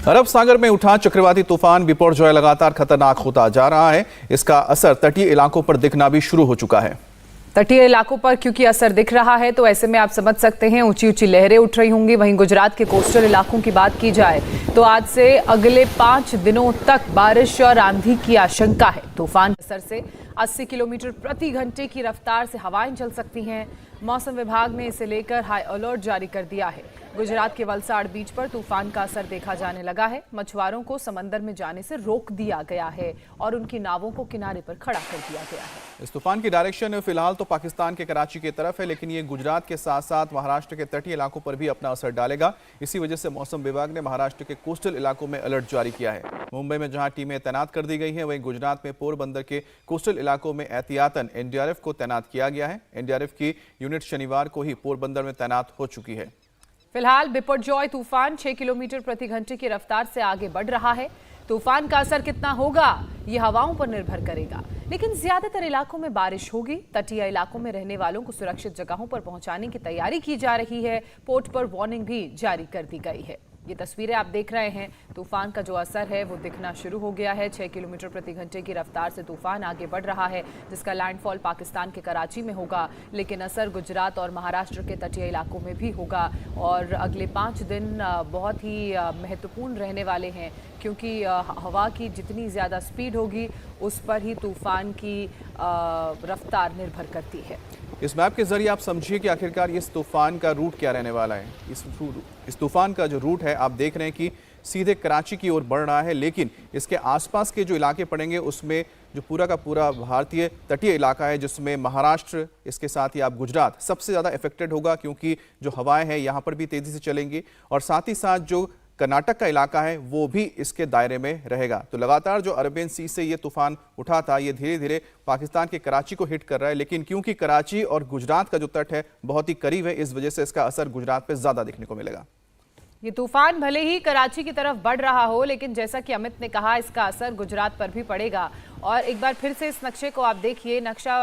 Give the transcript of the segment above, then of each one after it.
अरब सागर में उठा चक्रवाती तूफान बिपरजॉय लगातार खतरनाक होता जा रहा है। इसका असर तटीय इलाकों पर दिखना भी शुरू हो चुका है। तटीय इलाकों पर क्योंकि असर दिख रहा है तो ऐसे में आप समझ सकते हैं ऊंची ऊंची लहरें उठ रही होंगी। वहीं गुजरात के कोस्टल इलाकों की बात की जाए तो आज से अगले 5 दिनों तक बारिश और आंधी की आशंका है। तूफान के असर से 80 किलोमीटर प्रति घंटे की रफ्तार से हवाएं चल सकती हैं। मौसम विभाग ने इसे लेकर हाई अलर्ट जारी कर दिया है। गुजरात के वलसाड़ बीच पर तूफान का असर देखा जाने लगा है। मछुआरों को समंदर में जाने से रोक दिया गया है और उनकी नावों को किनारे पर खड़ा कर दिया गया है। इस तूफान की डायरेक्शन फिलहाल तो पाकिस्तान के कराची की तरफ है, लेकिन ये गुजरात के साथ साथ महाराष्ट्र के तटीय इलाकों पर भी अपना असर डालेगा। इसी वजह से मौसम विभाग ने महाराष्ट्र के कोस्टल इलाकों में अलर्ट जारी किया है। मुंबई में जहां टीमें तैनात कर दी गई हैं, वहीं गुजरात में पोरबंदर के कोस्टल इलाकों में एहतियातन एनडीआरएफ को तैनात किया गया है। एनडीआरएफ की यूनिट शनिवार को ही पोरबंदर में तैनात हो चुकी है। फिलहाल बिपरजॉय तूफान 6 किलोमीटर प्रति घंटे की रफ्तार से आगे बढ़ रहा है। तूफान का असर कितना होगा ये हवाओं पर निर्भर करेगा, लेकिन ज्यादातर इलाकों में बारिश होगी। तटीय इलाकों में रहने वालों को सुरक्षित जगहों पर पहुंचाने की तैयारी की जा रही है। पोर्ट पर वार्निंग भी जारी कर दी गई है। ये तस्वीरें आप देख रहे हैं। तूफान का जो असर है वो दिखना शुरू हो गया है। 6 किलोमीटर प्रति घंटे की रफ्तार से तूफान आगे बढ़ रहा है, जिसका लैंडफॉल पाकिस्तान के कराची में होगा, लेकिन असर गुजरात और महाराष्ट्र के तटीय इलाकों में भी होगा। और अगले 5 दिन बहुत ही महत्वपूर्ण रहने वाले हैं, क्योंकि हवा की जितनी ज़्यादा स्पीड होगी उस पर ही तूफान की रफ्तार निर्भर करती है। इस मैप के जरिए आप समझिए कि आखिरकार इस तूफान का रूट क्या रहने वाला है। इस तूफान का जो रूट है आप देख रहे हैं कि सीधे कराची की ओर बढ़ रहा है, लेकिन इसके आसपास के जो इलाके पड़ेंगे उसमें जो पूरा का पूरा भारतीय तटीय इलाका है, जिसमें महाराष्ट्र, इसके साथ ही आप गुजरात सबसे ज़्यादा इफेक्टेड होगा, क्योंकि जो हवाएं हैं यहाँ पर भी तेज़ी से चलेंगी और साथ ही साथ जो कर्नाटक का इलाका है वो भी इसके दायरे में रहेगा। तो लगातार जो अरबियन सी से ये तूफान उठा था, ये धीरे धीरे पाकिस्तान के कराची को हिट कर रहा है, लेकिन क्योंकि कराची और गुजरात का जो तट है बहुत ही करीब है, इस वजह से इसका असर गुजरात पे ज्यादा देखने को मिलेगा। ये तूफान भले ही कराची की तरफ बढ़ रहा हो, लेकिन जैसा कि अमित ने कहा, इसका असर गुजरात पर भी पड़ेगा। और एक बार फिर से इस नक्शे को आप देखिए। नक्शा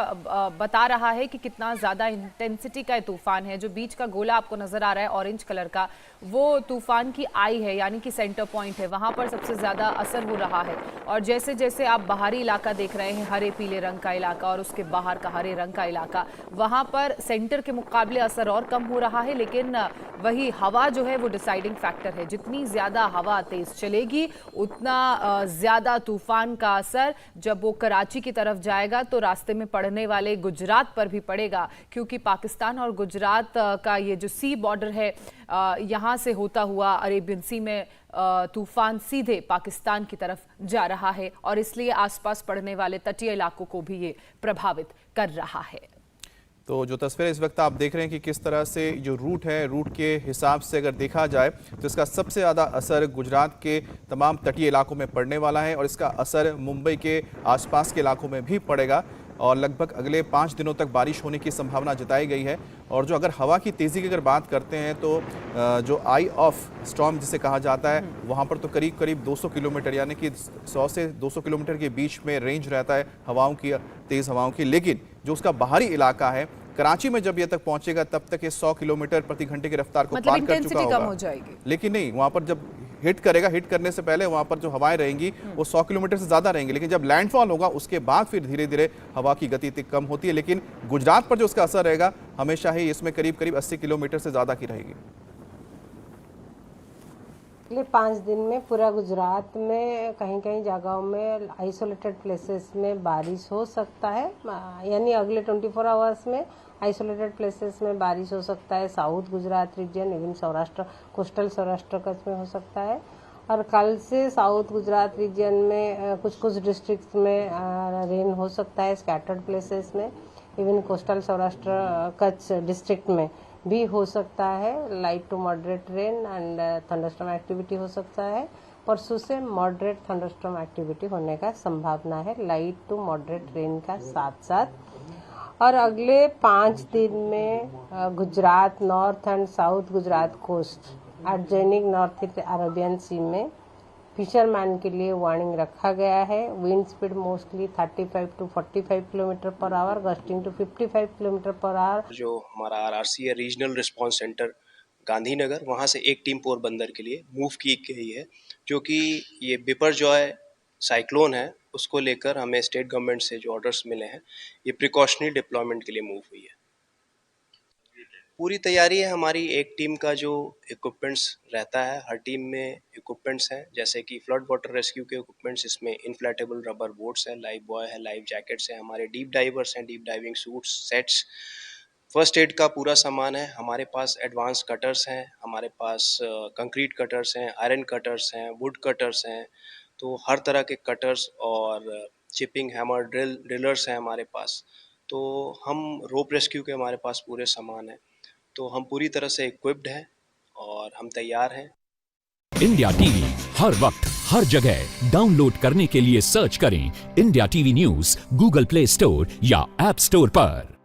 बता रहा है कि कितना ज़्यादा इंटेंसिटी का तूफान है। जो बीच का गोला आपको नज़र आ रहा है ऑरेंज कलर का, वो तूफान की आई है, यानी कि सेंटर पॉइंट है। वहाँ पर सबसे ज़्यादा असर हो रहा है। और जैसे जैसे आप बाहरी इलाका देख रहे हैं, हरे पीले रंग का इलाका और उसके बाहर का हरे रंग का इलाका, वहाँ पर सेंटर के मुकाबले असर और कम हो रहा है। लेकिन वही हवा जो है वो डिसाइडिंग फैक्टर है। जितनी ज़्यादा हवा तेज़ चलेगी उतना ज़्यादा तूफान का असर जब वो कराची की तरफ जाएगा तो रास्ते में पड़ने वाले गुजरात पर भी पड़ेगा, क्योंकि पाकिस्तान और गुजरात का ये जो सी बॉर्डर है, यहाँ से होता हुआ अरेबियन सी में तूफान सीधे पाकिस्तान की तरफ जा रहा है और इसलिए आसपास पड़ने वाले तटीय इलाकों को भी ये प्रभावित कर रहा है। तो जो तस्वीर इस वक्त आप देख रहे हैं कि किस तरह से जो रूट है, रूट के हिसाब से अगर देखा जाए तो इसका सबसे ज़्यादा असर गुजरात के तमाम तटीय इलाकों में पड़ने वाला है और इसका असर मुंबई के आसपास के इलाकों में भी पड़ेगा और लगभग अगले 5 दिनों तक बारिश होने की संभावना जताई गई है। और जो अगर हवा की तेज़ी की अगर बात करते हैं तो जो आई ऑफ स्टॉर्म जिसे कहा जाता है, वहाँ पर तो करीब करीब 200 किलोमीटर यानी कि 100 से 200 किलोमीटर के बीच में रेंज रहता है हवाओं की, तेज़ हवाओं की। लेकिन जो उसका बाहरी इलाका है, कराची में जब ये तक पहुंचेगा तब तक ये 100 किलोमीटर प्रति घंटे की रफ्तार को पार कर चुका होगा। कम हो जाएगी। लेकिन नहीं, वहां पर जब हिट करेगा, हिट करने से पहले वहां पर जो हवाएं रहेंगी वो 100 किलोमीटर से ज्यादा रहेंगी, लेकिन जब लैंडफॉल होगा उसके बाद फिर धीरे धीरे हवा की गति कम होती है। लेकिन गुजरात पर जो उसका असर रहेगा हमेशा ही इसमें करीब करीब 80 किलोमीटर से ज्यादा की रहेगी। अगले 5 दिन में पूरा गुजरात में कहीं कहीं जगहों में आइसोलेटेड प्लेसेस में बारिश हो सकता है, यानी अगले 24 आवर्स में आइसोलेटेड प्लेसेस में बारिश हो सकता है। South Gujarat region, even Saurashtra, coastal Saurashtra Kutch में हो सकता है। और कल से साउथ गुजरात रीजन में कुछ कुछ डिस्ट्रिक्ट्स में रेन हो सकता है, स्कैटर्ड प्लेसेस में। Even coastal Saurashtra Kutch district में भी हो सकता है light to moderate rain and thunderstorm activity हो सकता है। परसों से मॉडरेट थंडरस्टॉर्म एक्टिविटी होने का संभावना है, लाइट टू मॉडरेट रेन का साथ साथ। और अगले 5 दिन में Gujarat north and south Gujarat coast adjoining north east Arabian sea में फिशरमैन के लिए वार्निंग रखा गया है। Wind speed mostly 35 to 45 kilometre per hour, gusting to 55 kilometre per hour. जो हमारा आरआरसी है, रीजनल रिस्पांस सेंटर गांधीनगर, वहाँ से एक टीम पोरबंदर के लिए मूव की गई है, जो कि ये बिपरजॉय साइक्लोन है, उसको लेकर हमें स्टेट गवर्नमेंट से जो ऑर्डर्स मिले हैं, ये प्रिकॉशनरी डिप्लॉयमेंट के लिए मूव हुई है। पूरी तैयारी है हमारी। एक टीम का जो इक्विपमेंट्स रहता है, हर टीम में इक्विपमेंट्स हैं, जैसे कि फ्लड वाटर रेस्क्यू के इक्विपमेंट्स, इसमें इन्फ्लेटेबल रबर बोट्स है, लाइफ बॉय है, लाइफ जैकेट्स है, हमारे डीप डाइवर्स हैं, deep diving suits, sets, first aid का पूरा सामान है। हमारे पास एडवांस कटर्स हैं, हमारे पास कंक्रीट कटर्स हैं, आयरन कटर्स हैं, वुड कटर्स हैं, तो हर तरह के कटर्स और चिपिंग हैमर ड्रिलर्स हैं हमारे पास। तो हम रोप रेस्क्यू के हमारे पास पूरे सामान है, तो हम पूरी तरह से इक्विप्ड हैं और हम तैयार हैं। इंडिया टीवी हर वक्त हर जगह डाउनलोड करने के लिए सर्च करें India TV news Google play store या ऐप स्टोर पर।